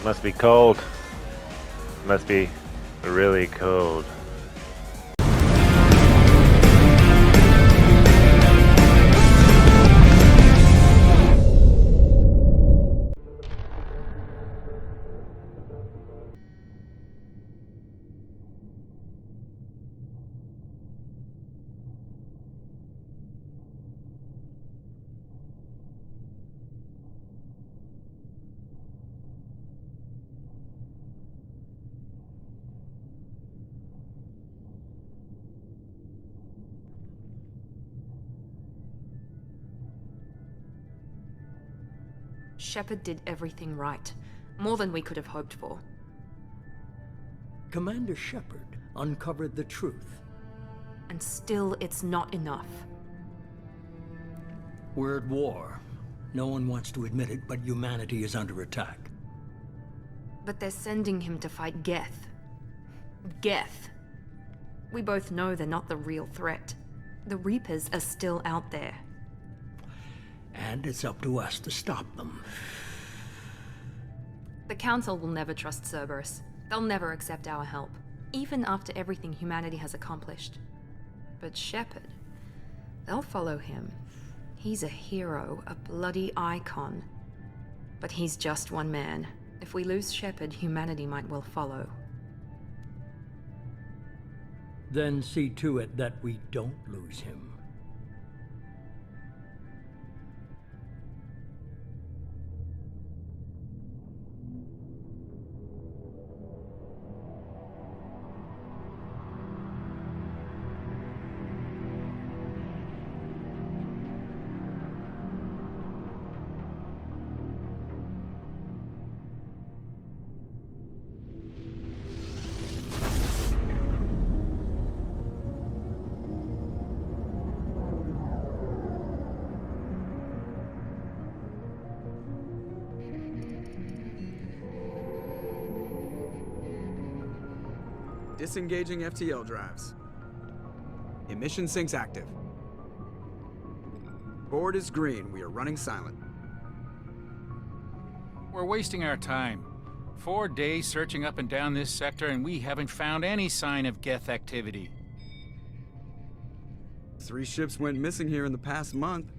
Must be cold. Must be really cold. Shepard did everything right. More than we could have hoped for. Commander Shepard uncovered the truth. And still, it's not enough. We're at war. No one wants to admit it, but humanity is under attack. But they're sending him to fight Geth. Geth. We both know they're not the real threat. The Reapers are still out there. And it's up to us to stop them. The Council will never trust Cerberus. They'll never accept our help, even after everything humanity has accomplished. But Shepard, they'll follow him. He's a hero, a bloody icon. But he's just one man. If we lose Shepard, humanity might well follow. Then see to it that we don't lose him. Disengaging FTL drives. Emission sinks active. Board is green. We are running silent. We're wasting our time. 4 days searching up and down this sector, and we haven't found any sign of Geth activity. 3 ships went missing here in the past month.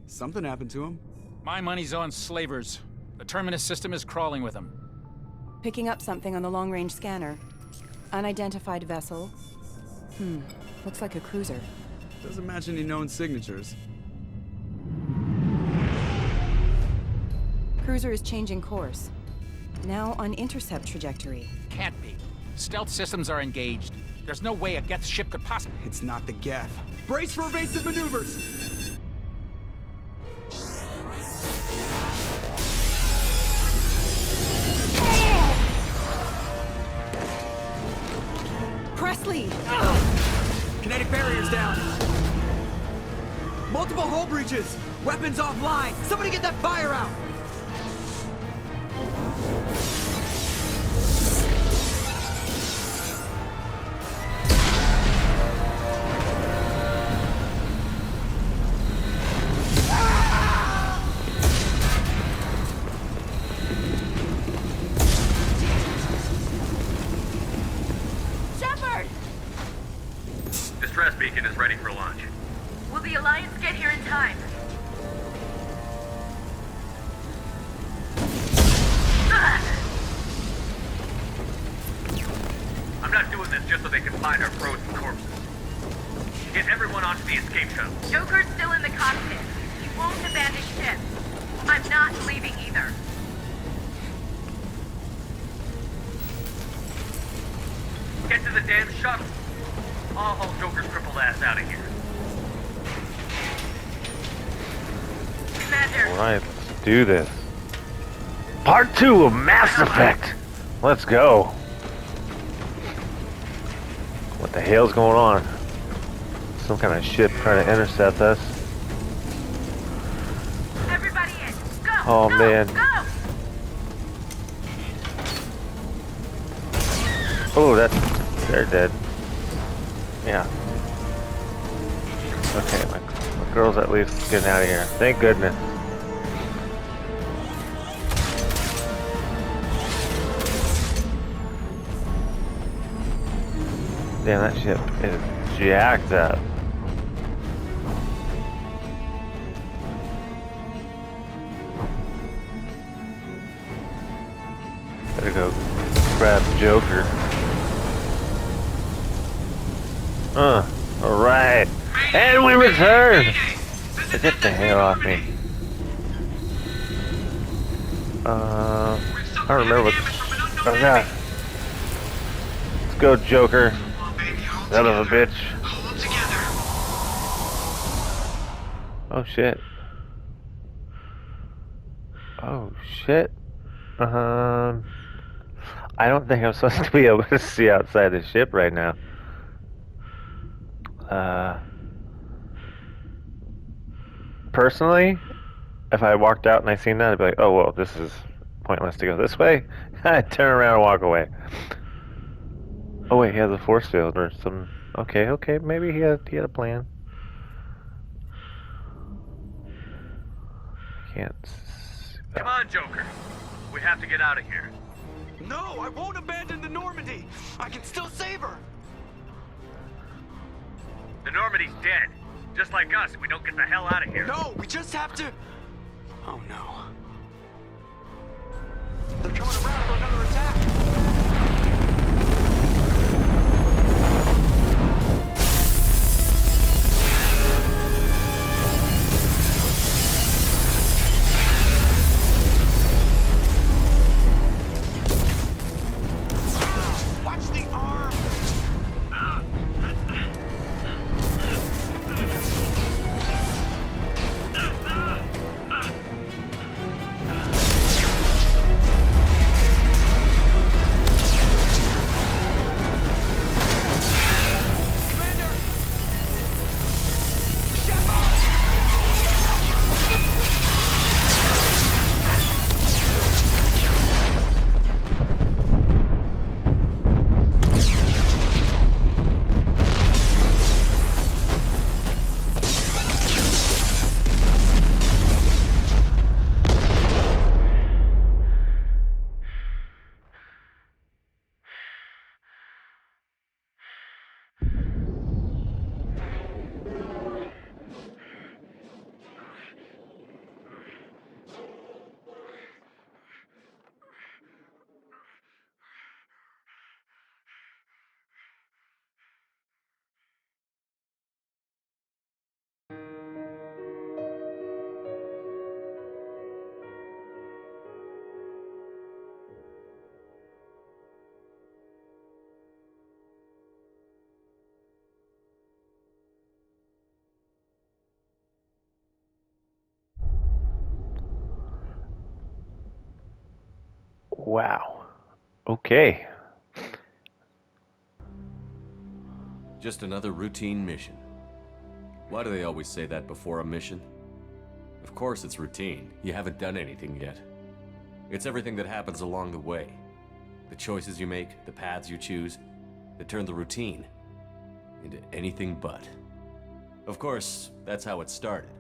Something happened to them. My money's on slavers. The Terminus system is crawling with them. Picking up something on the long-range scanner. Unidentified vessel. Looks like a cruiser. Doesn't match any known signatures. Cruiser is changing course. Now on intercept trajectory. Can't be. Stealth systems are engaged. There's no way a Geth ship could possibly... It's not the Geth. Brace for evasive maneuvers! Presley! Kinetic barriers down. Multiple hull breaches. Weapons offline. Somebody get that fire out. Distress beacon is ready for launch. Will the Alliance get here in time? I'm not doing this just so they can find our frozen corpses. Get everyone onto the escape shuttle. Joker's still in the cockpit. He won't abandon ship. I'm not leaving either. Get to the damn shuttle. I'll haul Joker's crippled ass out of here. Commander. Alright, let's do this. Part 2 of Mass Effect! Let's go. What the hell's going on? Some kind of ship trying to intercept us. Everybody in. Go. Oh, go, man. Go. Oh, they're dead. Yeah. Okay, my girl's at least getting out of here. Thank goodness. Damn, that ship is jacked up. Better go grab Joker. Alright. And we return! Get the hell off me. I don't remember what. Oh god. Let's go, Joker. Son of a bitch. Oh shit. Oh shit. I don't think I'm supposed to be able to see outside the ship right now. Personally, if I walked out and I seen that, I'd be like, oh, well, this is pointless to go this way. I'd turn around and walk away. Oh, wait, he has a force field or some... Okay, maybe he had a plan. Can't... Come on, Joker. We have to get out of here. No, I won't abandon the Normandy. I can still save her. The Normandy's dead. Just like us, we don't get the hell out of here. No, we just have to... Oh no. They're coming around for another attack. Watch the arm. Wow. Okay. Just another routine mission. Why do they always say that before a mission? Of course it's routine. You haven't done anything yet. It's everything that happens along the way. The choices you make, the paths you choose, that turn the routine into anything but. Of course, that's how it started.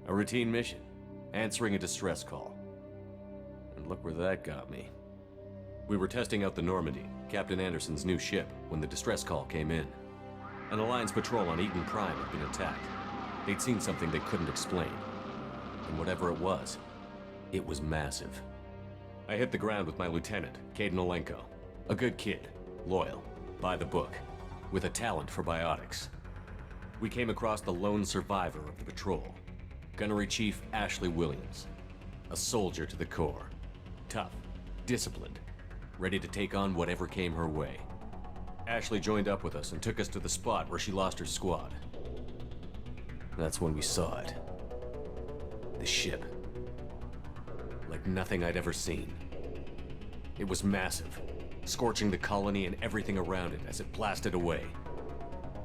A routine mission, answering a distress call. And look where that got me. We were testing out the Normandy, Captain Anderson's new ship, when the distress call came in. An Alliance patrol on Eden Prime had been attacked. They'd seen something they couldn't explain. And whatever it was massive. I hit the ground with my lieutenant, Caden Olenko. A good kid, loyal, by the book, with a talent for biotics. We came across the lone survivor of the patrol, Gunnery Chief Ashley Williams. A soldier to the core. Tough, disciplined, ready to take on whatever came her way. Ashley joined up with us and took us to the spot where she lost her squad. That's when we saw it. The ship. Like nothing I'd ever seen. It was massive, scorching the colony and everything around it as it blasted away.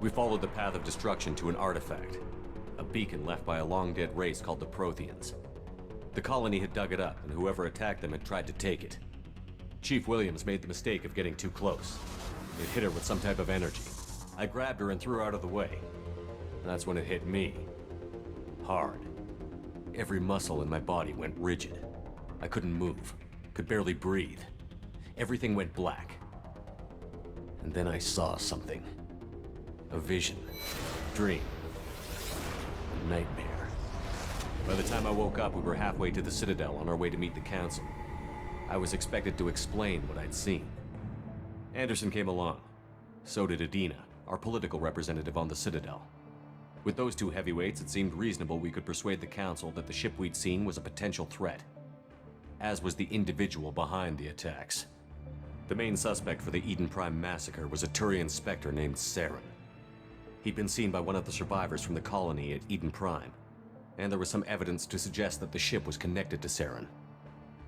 We followed the path of destruction to an artifact, a beacon left by a long-dead race called the Protheans. The colony had dug it up, and whoever attacked them had tried to take it. Chief Williams made the mistake of getting too close. It hit her with some type of energy. I grabbed her and threw her out of the way. And that's when it hit me. Hard. Every muscle in my body went rigid. I couldn't move, could barely breathe. Everything went black. And then I saw something. A vision. Dream. A nightmare. By the time I woke up, we were halfway to the Citadel on our way to meet the Council. I was expected to explain what I'd seen. Anderson came along. So did Adina, our political representative on the Citadel. With those two heavyweights, it seemed reasonable we could persuade the Council that the ship we'd seen was a potential threat, as was the individual behind the attacks. The main suspect for the Eden Prime massacre was a Turian Spectre named Saren. He'd been seen by one of the survivors from the colony at Eden Prime, and there was some evidence to suggest that the ship was connected to Saren.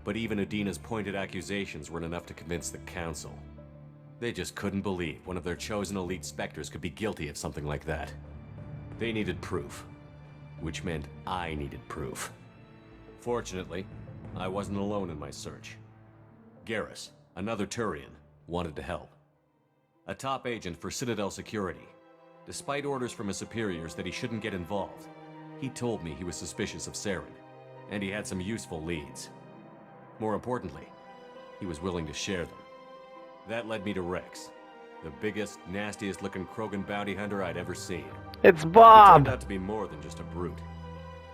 But even Adina's pointed accusations weren't enough to convince the Council. They just couldn't believe one of their chosen elite Spectres could be guilty of something like that. They needed proof, which meant I needed proof. Fortunately, I wasn't alone in my search. Garrus, another Turian, wanted to help. A top agent for Citadel Security. Despite orders from his superiors that he shouldn't get involved, he told me he was suspicious of Saren, and he had some useful leads. More importantly, he was willing to share them. That led me to Rex, the biggest, nastiest-looking Krogan bounty hunter I'd ever seen. It's He Bob! turned out to be more than just a brute.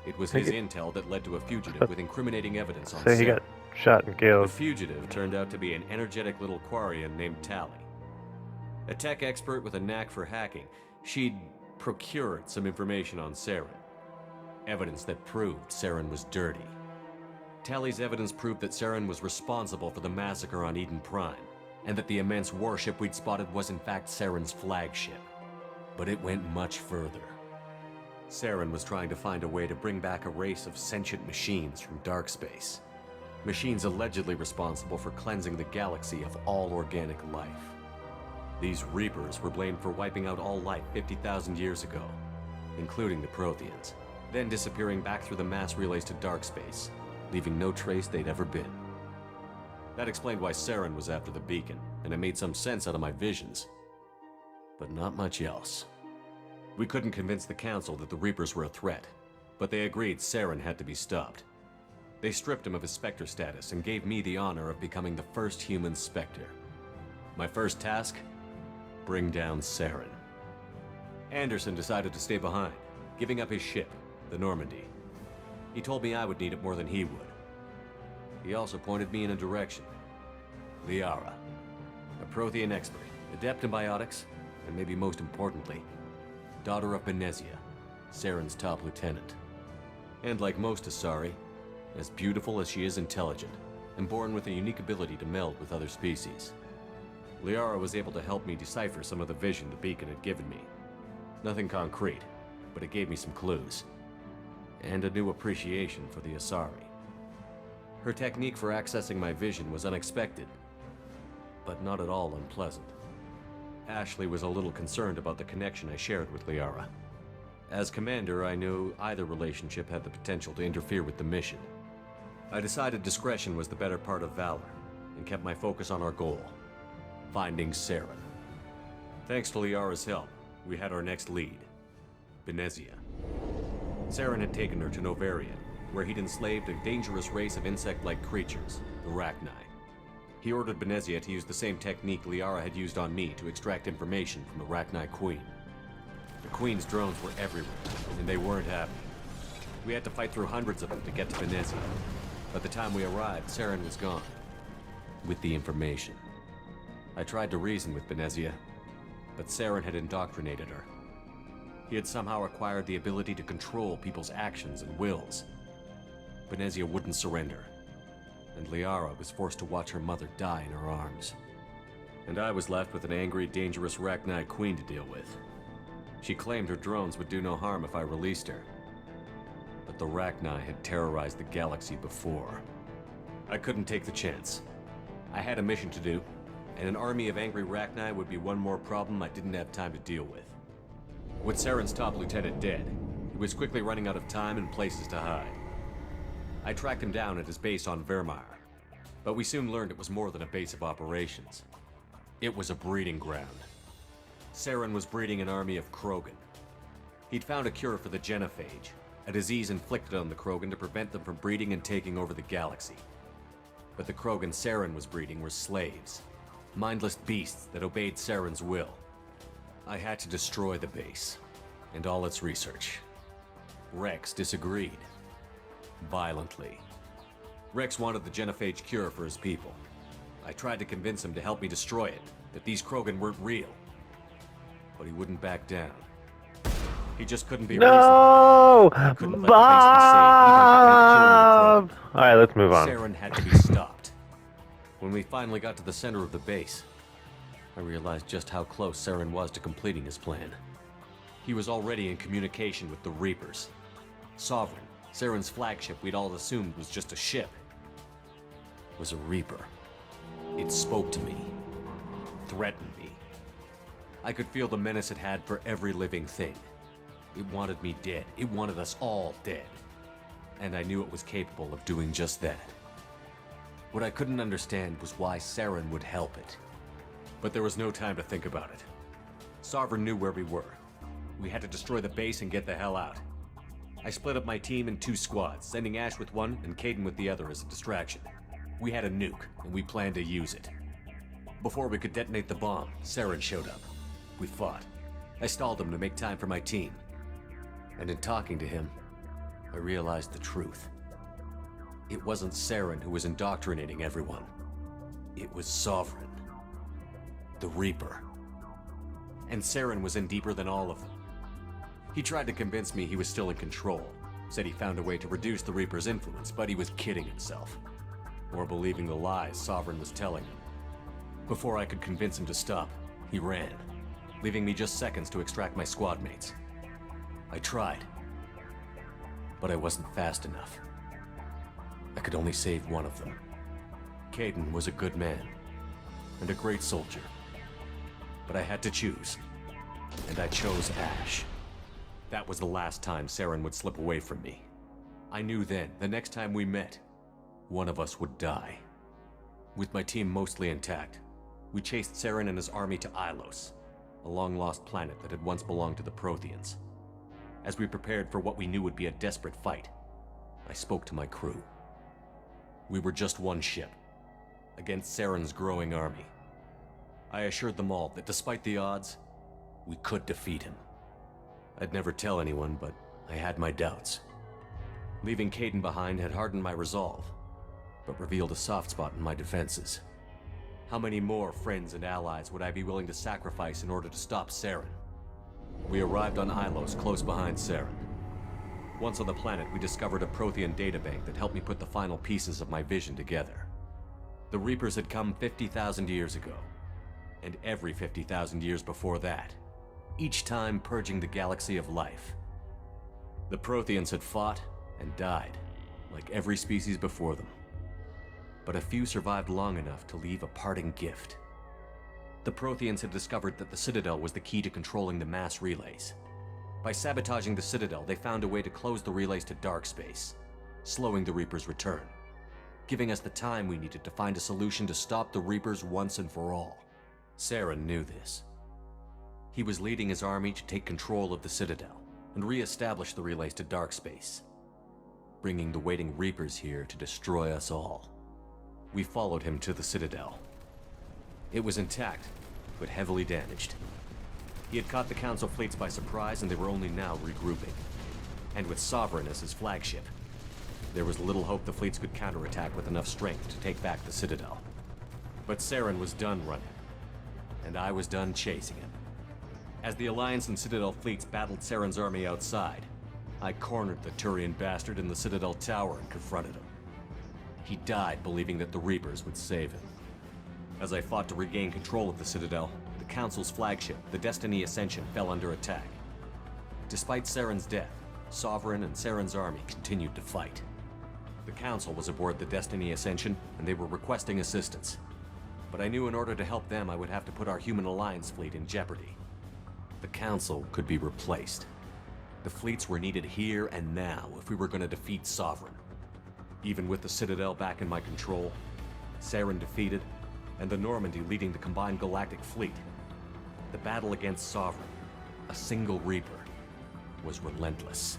It was his intel that led to a fugitive with incriminating evidence on So he Saren. got shot and The killed. fugitive turned out to be an energetic little Quarian named Tali. A tech expert with a knack for hacking, she'd procured some information on Saren. Evidence that proved Saren was dirty. Tali's evidence proved that Saren was responsible for the massacre on Eden Prime, and that the immense warship we'd spotted was in fact Saren's flagship. But it went much further. Saren was trying to find a way to bring back a race of sentient machines from dark space. Machines allegedly responsible for cleansing the galaxy of all organic life. These Reapers were blamed for wiping out all life 50,000 years ago, including the Protheans, then disappearing back through the mass relays to dark space, leaving no trace they'd ever been. That explained why Saren was after the beacon, and it made some sense out of my visions. But not much else. We couldn't convince the Council that the Reapers were a threat, but they agreed Saren had to be stopped. They stripped him of his Spectre status and gave me the honor of becoming the first human Spectre. My first task? Bring down Saren. Anderson decided to stay behind, giving up his ship, the Normandy. He told me I would need it more than he would. He also pointed me in a direction. Liara, a Prothean expert, adept in biotics, and maybe most importantly, daughter of Benezia, Saren's top lieutenant. And like most Asari, as beautiful as she is intelligent, and born with a unique ability to meld with other species. Liara was able to help me decipher some of the vision the beacon had given me. Nothing concrete, but it gave me some clues. And a new appreciation for the Asari. Her technique for accessing my vision was unexpected, but not at all unpleasant. Ashley was a little concerned about the connection I shared with Liara. As commander, I knew either relationship had the potential to interfere with the mission. I decided discretion was the better part of valor, and kept my focus on our goal, finding Saren. Thanks to Liara's help, we had our next lead, Benezia. Saren had taken her to Novarian, where he'd enslaved a dangerous race of insect-like creatures, the Rachni. He ordered Benezia to use the same technique Liara had used on me to extract information from the Rachni Queen. The Queen's drones were everywhere, and they weren't happy. We had to fight through hundreds of them to get to Benezia. By the time we arrived, Saren was gone, with the information. I tried to reason with Benezia, but Saren had indoctrinated her. He had somehow acquired the ability to control people's actions and wills. Benezia wouldn't surrender, and Liara was forced to watch her mother die in her arms. And I was left with an angry, dangerous Rachni Queen to deal with. She claimed her drones would do no harm if I released her. But the Rachni had terrorized the galaxy before. I couldn't take the chance. I had a mission to do, and an army of angry Rachni would be one more problem I didn't have time to deal with. With Saren's top lieutenant dead, he was quickly running out of time and places to hide. I tracked him down at his base on Vermeer, but we soon learned it was more than a base of operations. It was a breeding ground. Saren was breeding an army of Krogan. He'd found a cure for the genophage, a disease inflicted on the Krogan to prevent them from breeding and taking over the galaxy. But the Krogan Saren was breeding were slaves, mindless beasts that obeyed Saren's will. I had to destroy the base and all its research. Rex disagreed. Violently. Rex wanted the genophage cure for his people. I tried to convince him to help me destroy it, that these Krogan weren't real. But he wouldn't back down. He just couldn't be No! reasonable. Couldn't let the base be saved, even if it meant killing Bob! the Krogan. Alright, let's move on. Saren had to be stopped. When we finally got to the center of the base, I realized just how close Saren was to completing his plan. He was already in communication with the Reapers. Sovereign, Saren's flagship we'd all assumed was just a ship, was a Reaper. It spoke to me, threatened me. I could feel the menace it had for every living thing. It wanted me dead. It wanted us all dead. And I knew it was capable of doing just that. What I couldn't understand was why Saren would help it. But there was no time to think about it. Sovereign knew where we were. We had to destroy the base and get the hell out. I split up my team in 2 squads, sending Ash with one and Kaidan with the other as a distraction. We had a nuke, and we planned to use it. Before we could detonate the bomb, Saren showed up. We fought. I stalled him to make time for my team. And in talking to him, I realized the truth. It wasn't Saren who was indoctrinating everyone. It was Sovereign. The Reaper. And Saren was in deeper than all of them. He tried to convince me he was still in control. Said he found a way to reduce the Reaper's influence, but he was kidding himself. Or believing the lies Sovereign was telling him. Before I could convince him to stop, he ran, leaving me just seconds to extract my squad mates. I tried, but I wasn't fast enough. I could only save one of them. Kaidan was a good man, and a great soldier. But I had to choose, and I chose Ash. That was the last time Saren would slip away from me. I knew then, the next time we met, one of us would die. With my team mostly intact, we chased Saren and his army to Ilos, a long-lost planet that had once belonged to the Protheans. As we prepared for what we knew would be a desperate fight, I spoke to my crew. We were just one ship, against Saren's growing army. I assured them all that despite the odds, we could defeat him. I'd never tell anyone, but I had my doubts. Leaving Kaidan behind had hardened my resolve, but revealed a soft spot in my defenses. How many more friends and allies would I be willing to sacrifice in order to stop Saren? We arrived on Ilos, close behind Saren. Once on the planet, we discovered a Prothean databank that helped me put the final pieces of my vision together. The Reapers had come 50,000 years ago, and every 50,000 years before that, each time purging the galaxy of life. The Protheans had fought and died, like every species before them. But a few survived long enough to leave a parting gift. The Protheans had discovered that the Citadel was the key to controlling the mass relays. By sabotaging the Citadel, they found a way to close the relays to dark space, slowing the Reapers' return, giving us the time we needed to find a solution to stop the Reapers once and for all. Saren knew this. He was leading his army to take control of the Citadel and re-establish the relays to dark space, bringing the waiting Reapers here to destroy us all. We followed him to the Citadel. It was intact, but heavily damaged. He had caught the Council fleets by surprise, and they were only now regrouping. And with Sovereign as his flagship, there was little hope the fleets could counterattack with enough strength to take back the Citadel. But Saren was done running, and I was done chasing him. As the Alliance and Citadel fleets battled Saren's army outside, I cornered the Turian bastard in the Citadel tower and confronted him. He died believing that the Reapers would save him. As I fought to regain control of the Citadel, the Council's flagship, the Destiny Ascension, fell under attack. Despite Saren's death, Sovereign and Saren's army continued to fight. The Council was aboard the Destiny Ascension, and they were requesting assistance. But I knew in order to help them, I would have to put our Human Alliance fleet in jeopardy. The Council could be replaced. The fleets were needed here and now if we were going to defeat Sovereign. Even with the Citadel back in my control, Saren defeated, and the Normandy leading the combined galactic fleet, the battle against Sovereign, a single Reaper, was relentless.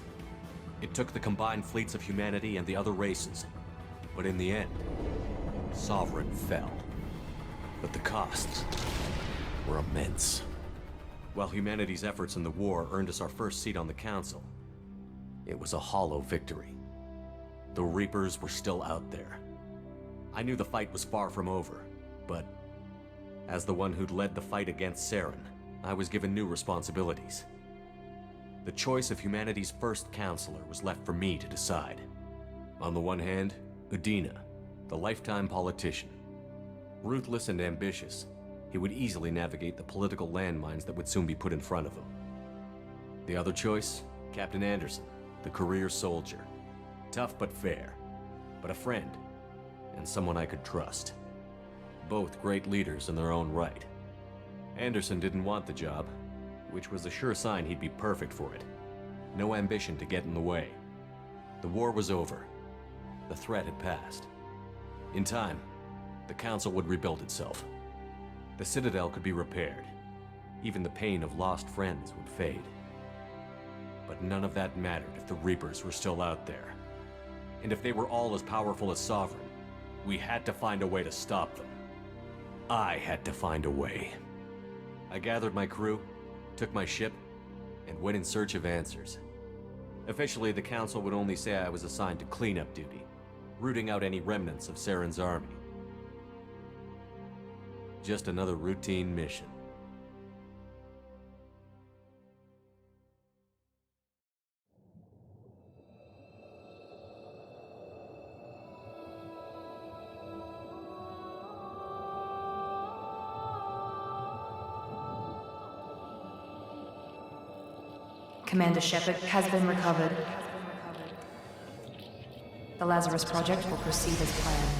It took the combined fleets of humanity and the other races, but in the end, Sovereign fell. But the costs were immense. While humanity's efforts in the war earned us our first seat on the Council, it was a hollow victory. The Reapers were still out there. I knew the fight was far from over, but as the one who'd led the fight against Saren, I was given new responsibilities. The choice of humanity's first counselor was left for me to decide. On the one hand, Udina, the lifetime politician. Ruthless and ambitious, he would easily navigate the political landmines that would soon be put in front of him. The other choice, Captain Anderson, the career soldier. Tough but fair, but a friend, and someone I could trust. Both great leaders in their own right. Anderson didn't want the job, which was a sure sign he'd be perfect for it. No ambition to get in the way. The war was over. The threat had passed. In time, the Council would rebuild itself. The Citadel could be repaired. Even the pain of lost friends would fade. But none of that mattered if the Reapers were still out there. And if they were all as powerful as Sovereign, we had to find a way to stop them. I had to find a way. I gathered my crew, took my ship, and went in search of answers. Officially, the Council would only say I was assigned to cleanup duty, rooting out any remnants of Saren's army. Just another routine mission. Commander Shepard has been recovered. The Lazarus Project will proceed as planned.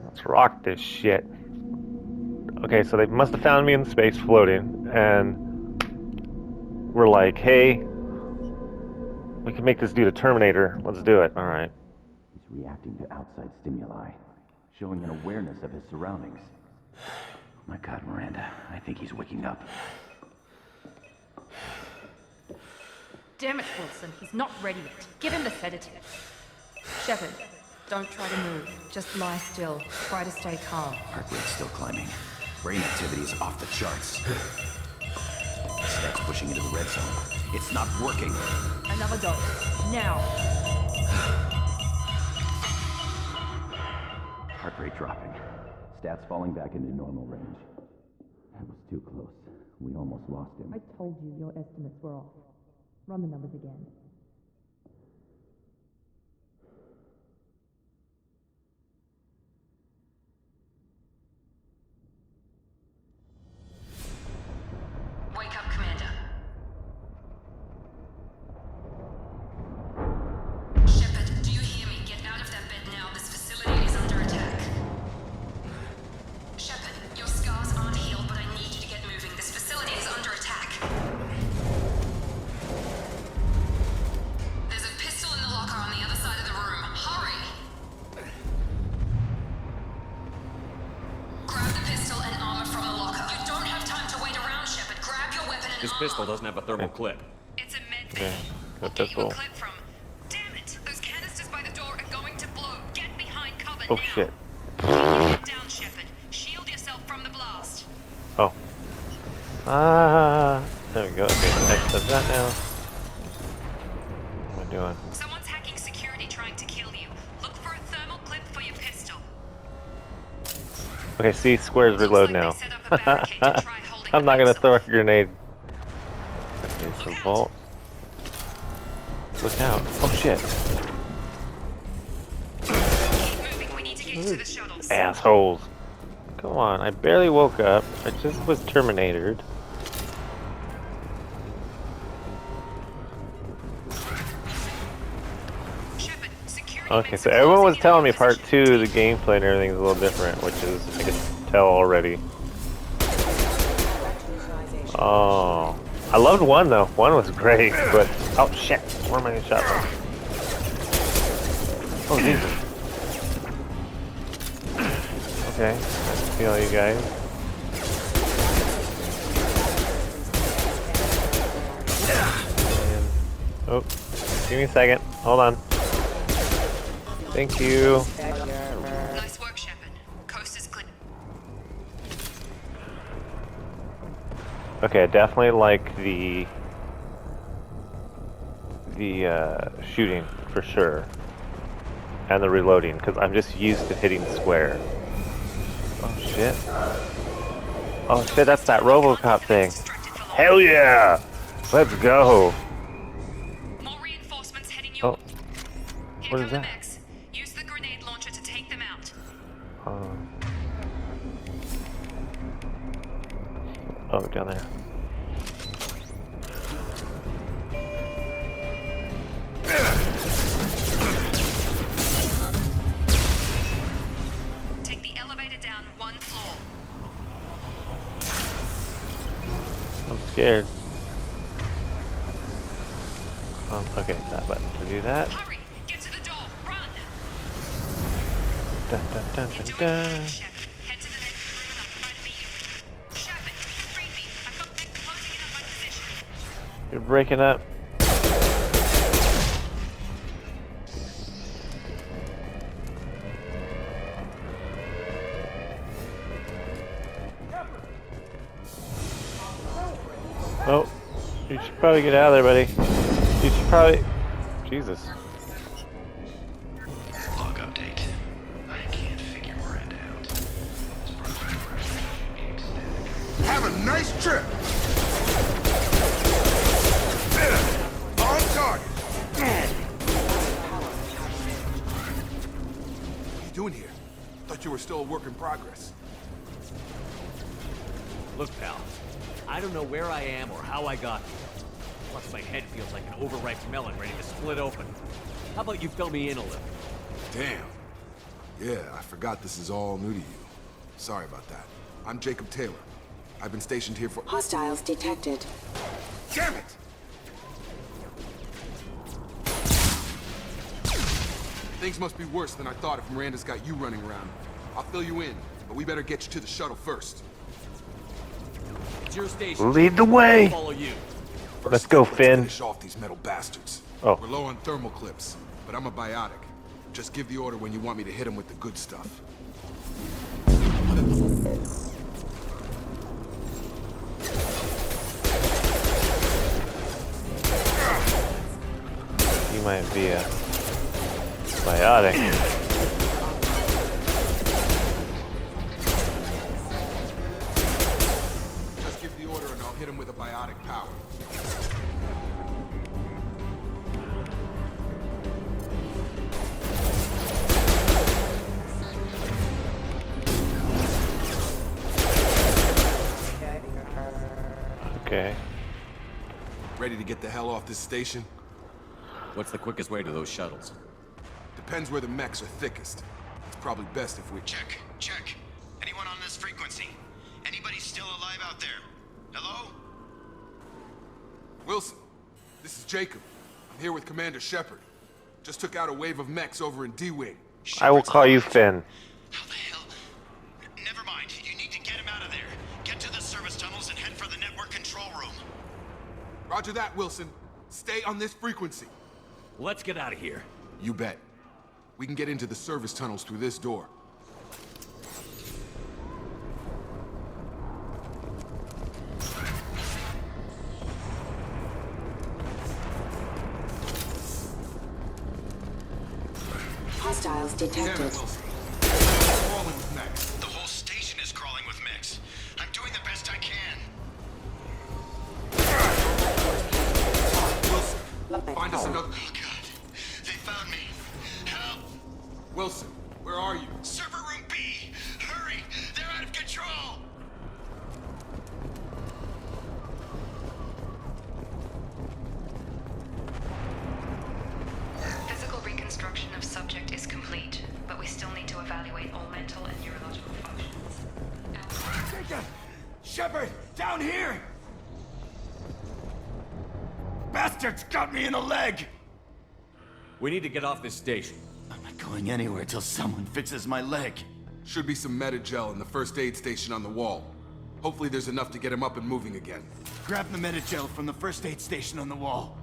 Let's rock this shit. Okay, so they must have found me in space floating, and we're like, hey, we can make this dude a Terminator. Let's do it. All right. He's reacting to outside stimuli, showing an awareness of his surroundings. My God, Miranda, I think he's waking up. Damn it, Wilson. He's not ready yet. Give him the sedative. Shepard, don't try to move. Just lie still. Try to stay calm. Heart rate's still climbing. Brain activity is off the charts. Stats pushing into the red zone. It's not working. Another dose. Now. Heart rate dropping. Stats falling back into normal range. That was too close. We almost lost him. I told you your estimates were off. Run the numbers again. Wake up, Commander. Shepard, do you hear me? Get out of that bed now. This facility is under attack. Shepard, your scars aren't healed, but I need you to get moving. This facility is under attack. There's a pistol in the locker on the other side of the room. Hurry! Grab the pistol and armor from the locker. You don't have time to wait around, Shepard. Grab your weapon and This pistol doesn't have a thermal clip. It's a med Okay. thing. The Get you a pistol. clip from. Damn it! Those canisters by the door are going to blow. Get behind cover Oh now. shit. Get down, Shepard. Shield yourself from the blast. Oh. Ah. There we go. Okay, next does that now. What am I doing? Someone's hacking security trying to kill you. Look for a thermal clip for your pistol. Okay, see, squares reload like they now. set up a barricade to try holding I'm not the gonna pistol. throw a grenade. Okay, so vault. Look out. Oh shit. Keep moving. We need to get you to the shuttles. Assholes. Come on, I barely woke up. I just was Terminatored. Okay, so everyone was telling me part 2, the gameplay and everything is a little different, which is, I can tell already. Oh, I loved 1 though. 1 was great, but oh shit, where am I getting shot from? Oh Jesus. Okay, I see all you guys. And, oh, give me a second. Hold on. Thank you. Nice work, Shepard. Coast is clear. Okay, I definitely like the shooting for sure, and the reloading because I'm just used to hitting square. Oh shit! Oh shit! That's that RoboCop thing. Hell yeah! Let's go. More reinforcements heading your Oh, what is that? Use the grenade launcher to take them out. Oh, down there. Take the elevator down 1 floor. I'm scared. Okay, that button to do that. Hurry! Get to the door! Run! Dun, dun, dun, dun, dun. Shepard, head to the next room and I'll try to meet you. Shepard, read me. I've got Nick closing in on my position. You're breaking up. Oh, you should probably get out of there, buddy. You should probably... Jesus. Log update. I can't figure Miranda out. Have a nice trip! On target! What are you doing here? Thought you were still a work in progress. Look, pal. I don't know where I am or how I got here. Plus, my head feels like an overripe melon ready to split open. How about you fill me in a little? Damn. Yeah, I forgot this is all new to you. Sorry about that. I'm Jacob Taylor. I've been stationed here for— Hostiles detected. Damn it! Things must be worse than I thought if Miranda's got you running around. I'll fill you in, but we better get you to the shuttle first. It's your station. Lead the way! I'll follow you. Let's go, Finn. Finish off these metal bastards. Oh. We're low on thermal clips, but I'm a biotic. Just give the order when you want me to hit them with the good stuff. You might be a biotic. Just give the order and I'll hit him with a biotic power. Okay. Ready to get the hell off this station? What's the quickest way to those shuttles? Depends where the mechs are thickest. It's probably best if we— Check. Anyone on this frequency? Anybody still alive out there? Hello? Wilson, this is Jacob. I'm here with Commander Shepard. Just took out a wave of mechs over in D-Wing. I will call you Finn. How the hell? Never mind. You need to get him out of there. Get to the service tunnels and head for the network control room. Roger that, Wilson. Stay on this frequency. Let's get out of here. You bet. We can get into the service tunnels through this door. Hostiles detected. Damn it, Wilson. Crawling with mechs. The whole station is crawling with mechs. I'm doing the best I can. Wilson, find us another— Oh, God. They found me. Help! Wilson, where are you? Server room B! Hurry! They're out of control! Physical reconstruction of subject Shepard, down here! Bastards got me in the leg! We need to get off this station. I'm not going anywhere till someone fixes my leg. Should be some Metagel in the first aid station on the wall. Hopefully there's enough to get him up and moving again. Grab the Metagel from the first aid station on the wall.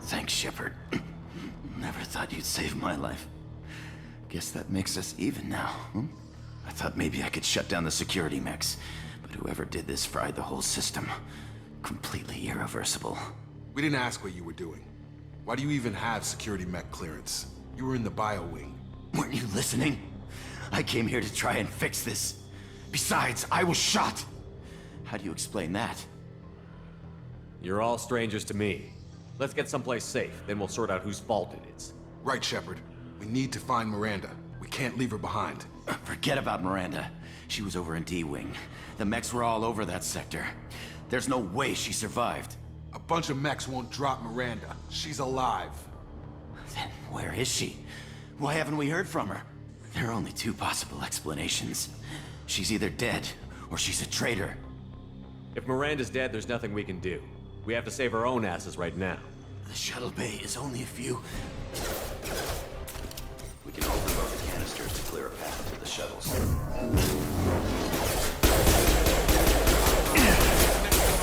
Thanks, Shepard. Never thought you'd save my life. Guess that makes us even now, hmm? I thought maybe I could shut down the security mechs, but whoever did this fried the whole system. Completely irreversible. We didn't ask what you were doing. Why do you even have security mech clearance? You were in the bio wing. Weren't you listening? I came here to try and fix this. Besides, I was shot. How do you explain that? You're all strangers to me. Let's get someplace safe, then we'll sort out whose fault it is. Right, Shepard. We need to find Miranda. We can't leave her behind. Forget about Miranda. She was over in D-Wing. The mechs were all over that sector. There's no way she survived. A bunch of mechs won't drop Miranda. She's alive. Then where is she? Why haven't we heard from her? There are only two possible explanations. She's either dead, or she's a traitor. If Miranda's dead, there's nothing we can do. We have to save our own asses right now. The shuttle bay is only a few... We can overload the canisters to clear a path to the shuttles.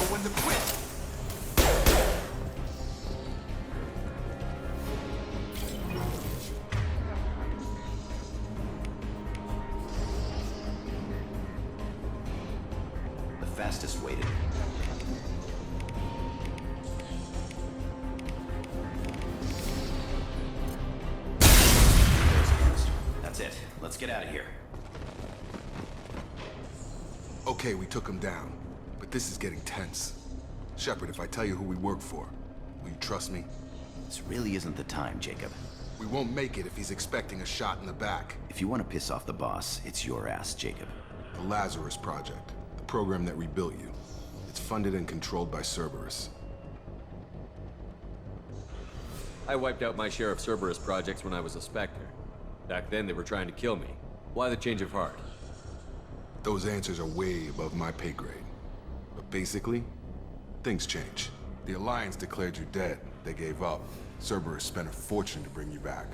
When to quit. The fastest waited. That's it. Let's get out of here. Okay, we took him down. But this is getting tense. Shepard, if I tell you who we work for, will you trust me? This really isn't the time, Jacob. We won't make it if he's expecting a shot in the back. If you want to piss off the boss, it's your ass, Jacob. The Lazarus Project, the program that rebuilt you. It's funded and controlled by Cerberus. I wiped out my share of Cerberus projects when I was a Spectre. Back then, they were trying to kill me. Why the change of heart? Those answers are way above my pay grade. But basically, things change. The Alliance declared you dead. They gave up. Cerberus spent a fortune to bring you back.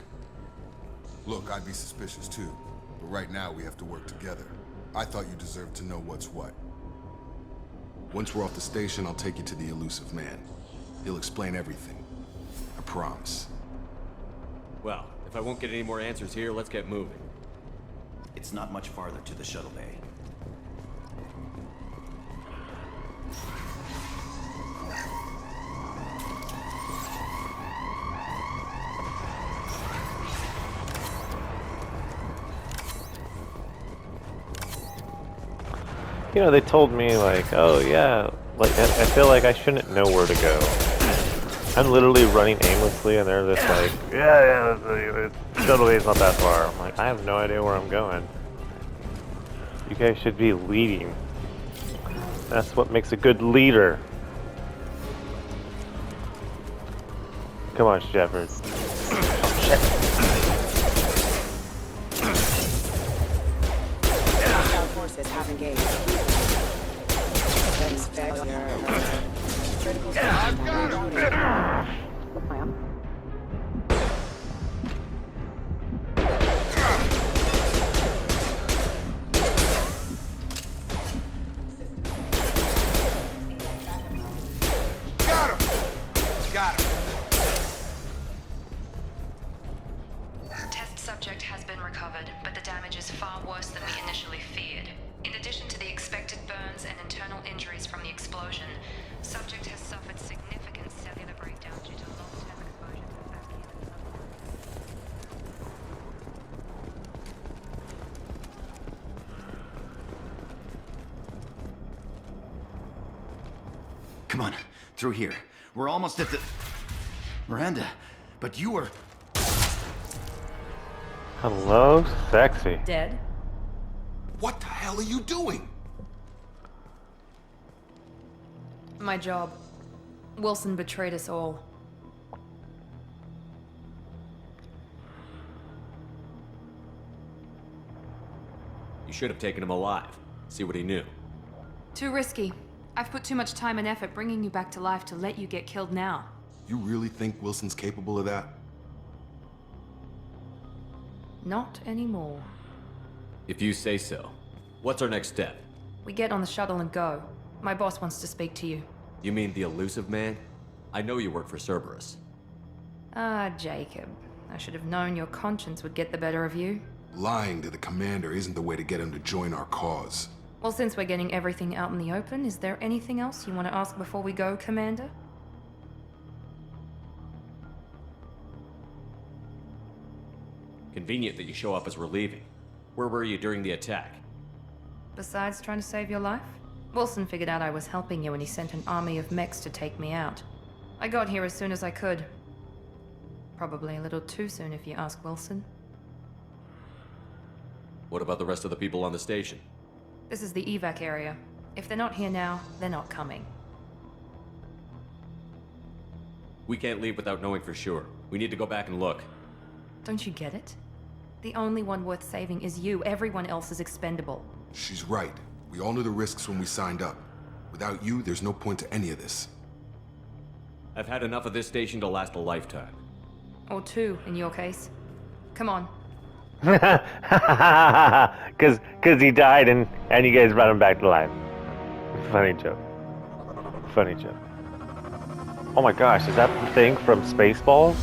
Look, I'd be suspicious too. But right now, we have to work together. I thought you deserved to know what's what. Once we're off the station, I'll take you to the Elusive Man. He'll explain everything. I promise. Well, if I won't get any more answers here, let's get moving. It's not much farther to the shuttle bay. You know, they told me, like, oh yeah, like, I feel like I shouldn't know where to go. I'm literally running aimlessly, and they're just like, yeah, the shuttle bay's not that far. I'm like, I have no idea where I'm going. You guys should be leading. That's what makes a good leader. Come on, Shepard. Our forces have engaged. Thanks, failure. I've got him! Test subject has been recovered, but the damage is far worse than we initially feared. In addition to the Come on, through here. We're almost at the... Miranda, but you were... Hello, sexy. Dead? What the hell are you doing? My job. Wilson betrayed us all. You should have taken him alive. See what he knew. Too risky. I've put too much time and effort bringing you back to life to let you get killed now. You really think Wilson's capable of that? Not anymore. If you say so. What's our next step? We get on the shuttle and go. My boss wants to speak to you. You mean the elusive man? I know you work for Cerberus. Ah, Jacob. I should have known your conscience would get the better of you. Lying to the commander isn't the way to get him to join our cause. Well, since we're getting everything out in the open, is there anything else you want to ask before we go, Commander? Convenient that you show up as we're leaving. Where were you during the attack? Besides trying to save your life? Wilson figured out I was helping you and he sent an army of mechs to take me out. I got here as soon as I could. Probably a little too soon if you ask Wilson. What about the rest of the people on the station? This is the evac area. If they're not here now, they're not coming. We can't leave without knowing for sure. We need to go back and look. Don't you get it? The only one worth saving is you. Everyone else is expendable. She's right. We all knew the risks when we signed up. Without you, there's no point to any of this. I've had enough of this station to last a lifetime. Or two, in your case. Come on. Cause he died and you guys brought him back to life. Funny joke. Funny joke. Oh my gosh, is that the thing from Spaceballs?